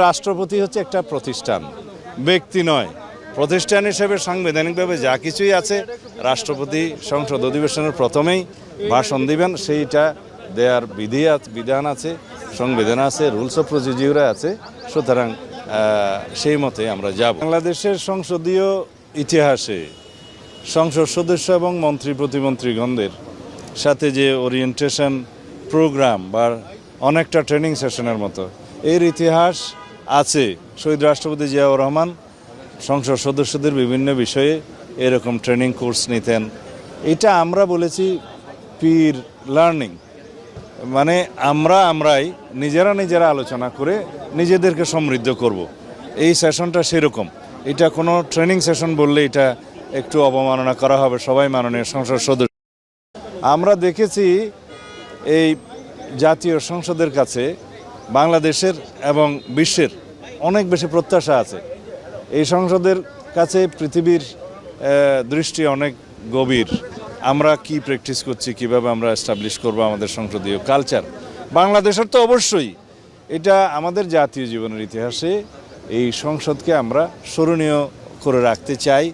রাষ্ট্রপতি হচ্ছে একটা প্রতিষ্ঠান, ব্যক্তি নয়। প্রতিষ্ঠান হিসেবে সাংবিধানিকভাবে যা কিছুই আছে, রাষ্ট্রপতি সংসদ অধিবেশনের প্রথমেই ভাষণ দিবেন, সেইটা দেওয়ার বিধান আছে, সংবিধান আছে, রুলস অফ প্রসিডিউরে আছে। সুতরাং সেই মতে আমরা যাব। বাংলাদেশের সংসদীয় ইতিহাসে সংসদ সদস্য এবং মন্ত্রী প্রতিমন্ত্রীগণদের সাথে যে ওরিয়েন্টেশন প্রোগ্রাম বা অনেকটা ট্রেনিং সেশনের মতো এর ইতিহাস আছে। শহীদ রাষ্ট্রপতি জিয়াউর রহমান সংসদ সদস্যদের বিভিন্ন বিষয়ে এরকম ট্রেনিং কোর্স নিতেন। এটা আমরা বলেছি পির লার্নিং, মানে আমরাই নিজেরা আলোচনা করে নিজেদেরকে সমৃদ্ধ করব। এই সেশনটা সেরকম। এটা কোনো ট্রেনিং সেশন বললে এটা একটু অবমাননা করা হবে সবাই মাননীয় সংসদ সদস্য। আমরা দেখেছি এই জাতীয় সংসদের কাছে বাংলাদেশের এবং বিশ্বের অনেক বেশি প্রত্যাশা আছে। এই সংসদের কাছে পৃথিবীর দৃষ্টি অনেক গভীর। আমরা কি প্র্যাকটিস করছি, কিভাবে আমরা এস্টাবলিশ করব আমাদের সংসদীয় কালচার। বাংলাদেশের তো অবশ্যই এটা আমাদের জাতীয় জীবনের ইতিহাসে এই সংসদকে আমরা স্মরণীয় করে রাখতে চাই।